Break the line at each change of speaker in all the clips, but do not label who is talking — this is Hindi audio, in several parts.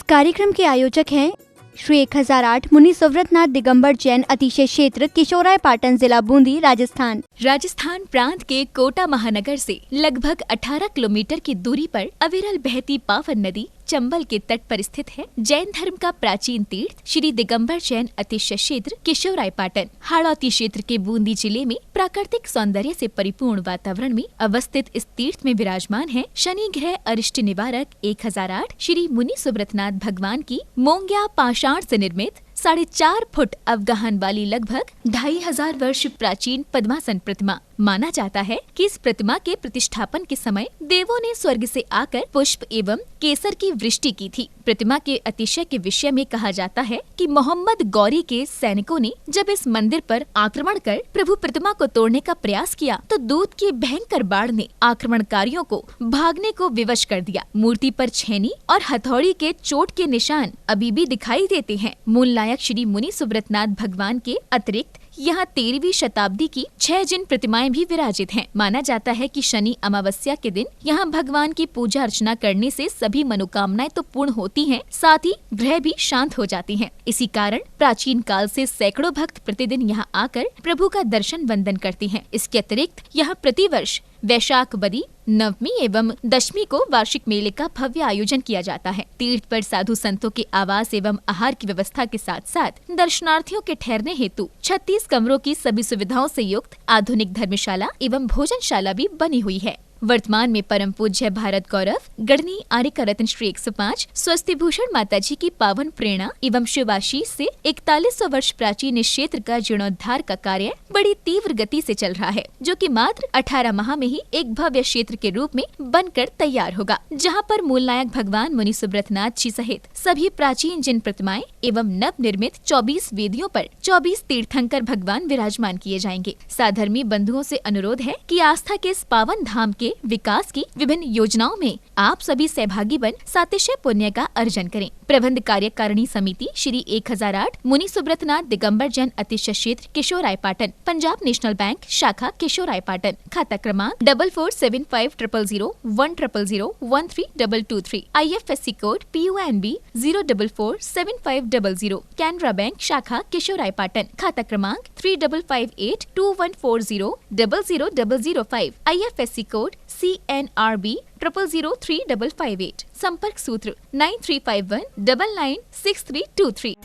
कार्यक्रम के आयोजक हैं श्री 1008 मुनि सुव्रतनाथ दिगंबर जैन अतिशय क्षेत्र किशोराय पाटन जिला बूंदी राजस्थान।
राजस्थान प्रांत के कोटा महानगर से लगभग 18 किलोमीटर की दूरी पर अविरल बहती पावन नदी चंबल के तट पर स्थित है। जैन धर्म का प्राचीन तीर्थ श्री दिगंबर जैन अतिशय क्षेत्र किशोराय पाटन हाड़ौती क्षेत्र के बूंदी जिले में प्राकृतिक सौंदर्य से परिपूर्ण वातावरण में अवस्थित इस तीर्थ में विराजमान है शनि ग्रह अरिष्ट निवारक 1008 श्री मुनि सुव्रतनाथ भगवान की मोंग्या पाषाण से निर्मित 4.5 फुट अवगाहन वाली लगभग 2500 वर्ष प्राचीन पद्मासन प्रतिमा। माना जाता है कि इस प्रतिमा के प्रतिष्ठापन के समय देवों ने स्वर्ग से आकर पुष्प एवं केसर की वृष्टि की थी। प्रतिमा के अतिशय के विषय में कहा जाता है कि मोहम्मद गौरी के सैनिकों ने जब इस मंदिर पर आक्रमण कर प्रभु प्रतिमा को तोड़ने का प्रयास किया तो दूत की भयंकर बाढ़ ने आक्रमणकारियों को भागने को विवश कर दिया। मूर्ति पर छेनी और हथौड़ी के चोट के निशान अभी भी दिखाई देते हैं। मूल नायक श्री मुनि सुव्रतनाथ भगवान के अतिरिक्त यहाँ 13वीं शताब्दी की 6 जिन प्रतिमाएं भी विराजित हैं। माना जाता है कि शनि अमावस्या के दिन यहाँ भगवान की पूजा अर्चना करने से सभी मनोकामनाएं तो पूर्ण होती हैं, साथ ही ग्रह भी शांत हो जाती हैं। इसी कारण प्राचीन काल से सैकड़ों भक्त प्रतिदिन यहाँ आकर प्रभु का दर्शन वंदन करते हैं। इसके अतिरिक्त यहाँ प्रतिवर्ष वैशाख बदी नवमी एवं दशमी को वार्षिक मेले का भव्य आयोजन किया जाता है। तीर्थ पर साधु संतों के आवास एवं आहार की व्यवस्था के साथ साथ दर्शनार्थियों के ठहरने हेतु 36 कमरों की सभी सुविधाओं से युक्त आधुनिक धर्मशाला एवं भोजनशाला भी बनी हुई है। वर्तमान में परम पूज्य भारत गौरव गढ़नी आर्य रत्न श्री 105 स्वस्ति भूषण माता जी की पावन प्रेरणा एवं शिवाशीष से 4100 वर्ष प्राचीन इस क्षेत्र का जीर्णोद्धार का कार्य बड़ी तीव्र गति से चल रहा है, जो कि मात्र 18 माह में ही एक भव्य क्षेत्र के रूप में बनकर तैयार होगा, जहां पर मूल नायक भगवान मुनि सुव्रतनाथ जी सहित सभी प्राचीन जिन प्रतिमाएं एवं नव निर्मित 24 वेदियों पर 24 तीर्थंकर भगवान विराजमान किए जाएंगे। साधर्मी बंधुओं से अनुरोध है कि आस्था के इस पावन धाम के विकास की विभिन्न योजनाओं में आप सभी सहभागी बन सातिशय पुण्य का अर्जन करें। प्रबंध कार्यकारिणी समिति श्री 1008 मुनि सुव्रतनाथ दिगंबर जैन अतिशय क्षेत्र किशोराय पाटन, पंजाब नेशनल बैंक शाखा किशोराय पाटन, खाता क्रमांक 4475001000132223, IFSC code PUNB 0447500, Canara bank शाखा किशोराय पाटन, खाता क्रमांक 358214000005, IFSC कोड CNRB 000358, संपर्क सूत्र 9351996323।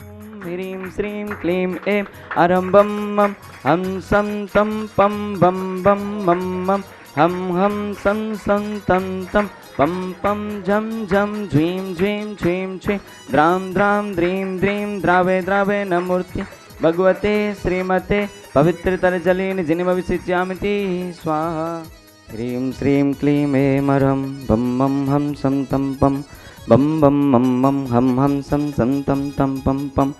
ह्रीं श्रीं क्लीं ऐं अरं बम हम सं तं पं बम बम मम मम हम सं सं तं तं पं पं झं झं झ्वीं झ्वीं झ्वीं झ्वीं द्रां द्रां द्रीं द्रीं द्रावे द्रावे नमूर्ति भगवते श्रीमते पवित्रतरजलेन जिनमविसिच्यामिति स्वाहा। ह्रीं श्रीं क्लीं ऐं अरं बम मम हम सं तं पं बम बम मम मम हम सं सं तं तं पं पं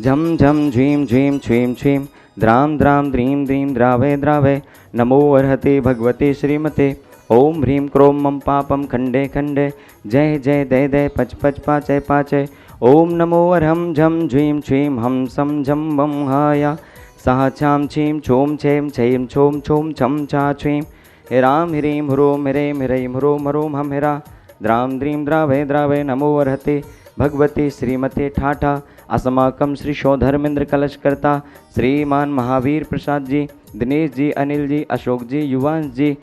झं झं झ्वीं झ्वीं झ्वीं झ्वीं द्रां द्रां द्रीं द्रीं द्रावे द्रावे नमो अर्हते भगवते श्रीमते। ओम ह्रीं क्रों मम पापं खंडे खंडे जय जय दय दय पच पच पाचय पाचय। ओम नमो अर्हं झं झ्वीं झ्वीं हम सं झं वं हाया सह छां छीं छों छें छैं छों छों छं छा छ्वीं ह्रां ह्रीं ह्रों ह्रैं ह्रैं ह्रों ह्रों हम ह्रा द्रां द्रीं द्रावे द्रावे नमो अर्हते भगवते श्रीमते ठाठा। अस्माकं श्री शो धर्मेंद्र कलशकर्ता श्रीमान महावीर प्रसाद जी, दिनेश जी, अनिल जी, अशोक जी, युवांश जी,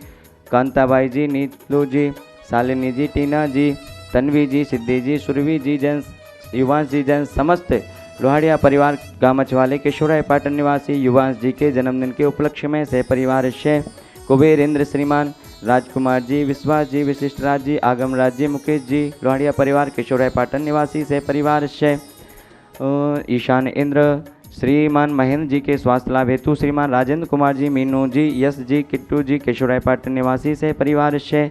कांताबाई जी, नीतू जी, शालिनी जी, टीना जी, तन्वी जी, सिद्धि जी, सुरभि जी, जैन युवांश जी, जैन समस्त लोहाड़िया परिवार गामचवाले किशोराय पाटन निवासी युवांश जी के जन्मदिन के उपलक्ष्य में सह परिवार से कुबेर इंद्र श्रीमान राजकुमार जी, विश्वास जी, विशिष्ट राज जी, आगम राज जी, मुकेश जी, लोहाड़िया परिवार किशोराय पाटन निवासी से परिवार से ईशान इंद्र श्रीमान महेंद्र जी के स्वास्थ्य लाभ हेतु श्रीमान राजेंद्र कुमार जी, मीनू जी, यश जी, किट्टू जी, किशोराय पाटन निवासी से परिवार से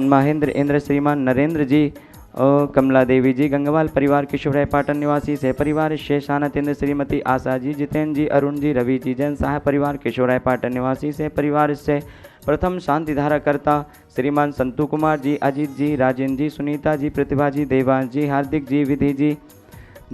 महेंद्र इंद्र श्रीमान नरेंद्र जी, कमला देवी जी, गंगवाल परिवार किशोराय पाटन निवासी से परिवार से शानत इंद्र श्रीमती आशा जी, जितेंद्र जी, अरुण जी, रवि जी, जैन शाह परिवार किशोराय पाटन निवासी से परिवार से प्रथम शांति धारा करता श्रीमान संतु कुमार जी, अजीत जी, राजेंद्र जी, सुनीता जी, प्रतिभा जी, देवांश जी, हार्दिक जी, विधि जी,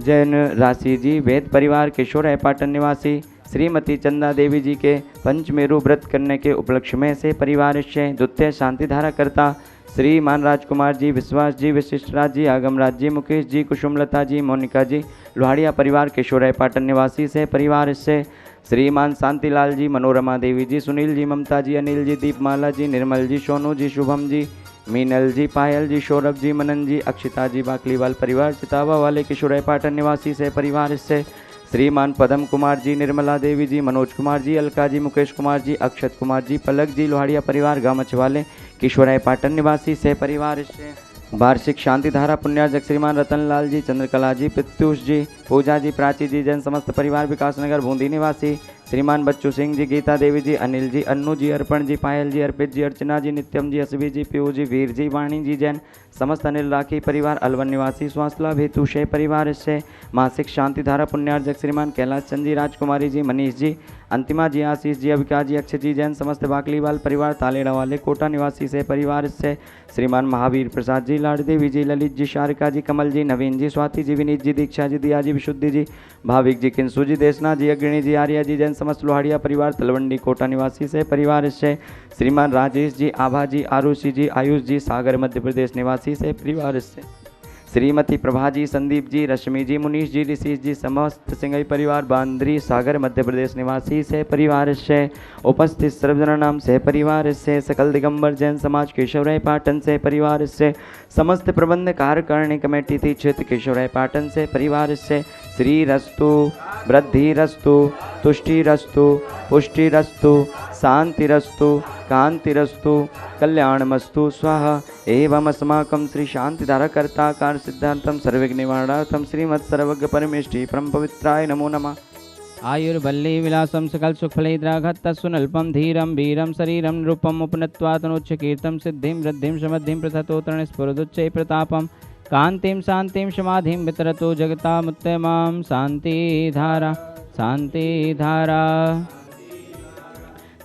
जैन राशि जी, वेद परिवार किशोराय पाटन निवासी श्रीमती चंदा देवी जी के पंचमेरु व्रत करने के उपलक्ष्य में से परिवार से द्वितीय शांति धारा करता श्रीमान राजकुमार जी, विश्वास जी, विशिष्ट राज जी, आगम राज जी, मुकेश जी, कुसुमलता जी, मोनिका जी, लोहाड़िया परिवार, किशोराय पाटन निवासी से परिवार से श्रीमान शांतिलाल जी, मनोरमा देवी जी, सुनील जी, ममता जी, अनिल जी, दीपमाला जी, निर्मल जी, सोनू जी, शुभम जी, मीनल जी, पायल जी, सौरभ जी, मनन जी, अक्षिता जी, बाकलीवाल परिवार, चितावा वाले किशोराय पाटन निवासी से परिवार से श्रीमान पदम कुमार जी, निर्मला देवी जी, मनोज कुमार जी, अलका जी, मुकेश कुमार जी, अक्षत कुमार जी, पलक जी, लोहाड़िया परिवार, गामच वाले किशोराय पाटन निवासी से परिवार से वार्षिक शांति धारा पुण्यार्जक श्रीमान रतनलाल जी, चंद्रकला जी, प्रत्युष जी, पूजा जी, प्राची जी, जन समस्त परिवार, विकासनगर बूंदी निवासी श्रीमान बच्चू सिंह जी, गीता देवी जी, अनिल जी, अन्नू जी, अर्पण जी, पायल जी, अर्पित जी, अर्चना जी, नित्यम जी, असबी जी, पीयू जी, वीर जी, वाणी जी, जैन समस्त अनिल राखी परिवार, अलवन निवासी स्वास्थ्य लाभ हेतु शे परिवार से मासिक शांति धारा पुण्यार्जक श्रीमान कैलाश चंद जी, राजकुमारी जी, मनीष जी, अंतिमा जी, आशीष जी, अविका जी, अक्षय जी, जैन समस्त बाकलीवाल परिवार, तालेड़ा वाले कोटा निवासी से परिवार से श्रीमान महावीर प्रसाद जी, लाड़देवी जी, ललित जी, शारिका जी, कमल जी, नवीन जी, स्वाति जी, विनीत जी, दीक्षा जी, दिया जी, विशुद्धि जी, भाविक जी, किंसु जी, देशना जी, अग्रणी जी, आर्या जी, जैन समस्त लोहाड़िया परिवार, तलवंडी कोटा निवासी से परिवार से श्रीमान राजेश जी, आभा जी, आरुषि जी, आयुष जी, सागर मध्य प्रदेश निवासी से परिवार से श्रीमती प्रभा जी, संदीप जी, रश्मि जी, मुनीष जी, ऋषिश जी, समस्त सिंघई परिवार, बांद्री सागर मध्य प्रदेश निवासी से परिवार से उपस्थित सर्वजन नाम से परिवार से सकल दिगंबर जैन समाज केशवराय पाटन से परिवार से समस्त प्रबंध कार्यकारिणी कमेटी थी क्षेत्र केशवराय पाटन से परिवार से श्री रस्तु, वृद्धि रस्तु, तुष्टि रस्तु, पुष्टि रस्तु, शांति रस्तु, कांति रस्तु, कल्याणमस्तु स्वाहा एवं अस्माकं श्री शांतिधारकर्ता कार सिद्धांतम सर्वविघ्न निवारणार्थम श्रीमत् सर्वज्ञ परमेष्टि परम पवित्राय नमो नमः।
आयुर्वल्ली विलासम सकल सुखफलैद्राघत तत्सुनल्पम धीरम वीरम शरीरम रूपम उपनत्वातनोच्च कीर्तम सिद्धिं वृद्धिं समृद्धिं प्रथतोत्तरण स्फुरदुच्चै प्रतापम कांतिं शांतिं समाधिं वितरतो जगतामुत्तमां शांतिधारा शांतिधारा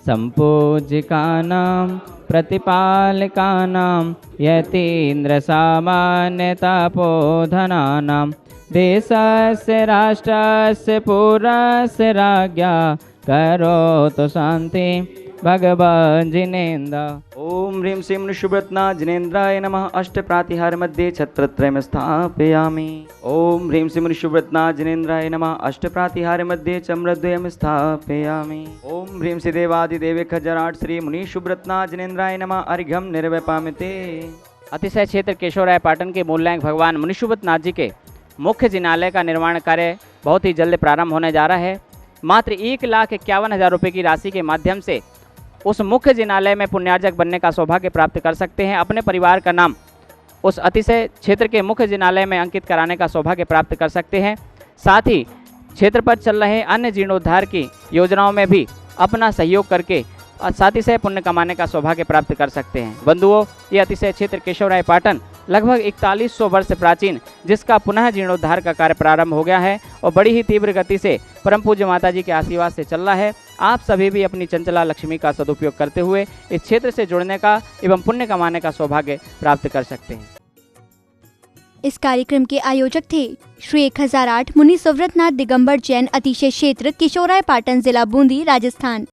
संपूज्यकानां प्रतिपालकानां यतीन्द्रसामान्यतापोधनानां देशस्य राष्ट्रस्य पुरस्य राज्ञा करोतु शांति भगवान् जिनेन्द्र।
ओम ह्रीं श्रीं शुभरत्ना जिनेन्द्राय नमः। अष्टप्रातिहार मध्ये छत्रत्रयं स्थापयामि। ओम ह्रीं श्रीं शुभरत्ना जिनेन्द्राय नमः। अष्टप्रातिहार मध्ये चम्रद्वयं स्थापयामि। ओम ह्रीं श्री देवादिदेवे खजराट श्री मुनि शुभरत्ना जिनेन्द्राय नमः। अर्घ्यं निर्वपामिते।
अतिशय क्षेत्र केशवराय पाटन के मूलनायक भगवान मुनिशुभतनाथ जी के मुख्य जिनालय का निर्माण कार्य बहुत ही जल्द प्रारंभ होने जा रहा है। मात्र 1,51,000 रुपये की राशि के माध्यम से उस मुख्य जिनालय में पुण्यार्जक बनने का सौभाग्य प्राप्त कर सकते हैं। अपने परिवार का नाम उस अतिशय क्षेत्र के मुख्य जिनालय में अंकित कराने का सौभाग्य प्राप्त कर सकते हैं। साथ ही क्षेत्र पर चल रहे अन्य जीर्णोद्धार की योजनाओं में भी अपना सहयोग करके सातिशय पुण्य कमाने का सौभाग्य प्राप्त कर सकते हैं। बंधुओं, ये अतिशय क्षेत्र केशवराय पाटन लगभग 4100 वर्ष प्राचीन, जिसका पुनः जीर्णोद्धार का कार्य प्रारंभ हो गया है और बड़ी ही तीव्र गति से परम पूज्य माता जी के आशीर्वाद से चल रहा है। आप सभी भी अपनी चंचला लक्ष्मी का सदुपयोग करते हुए इस क्षेत्र से जुड़ने का एवं पुण्य कमाने का सौभाग्य प्राप्त कर सकते हैं।
इस कार्यक्रम के आयोजक थे श्री 1008 मुनि सुव्रतनाथ दिगंबर जैन अतिशय क्षेत्र किशोराय पाटन जिला बूंदी राजस्थान।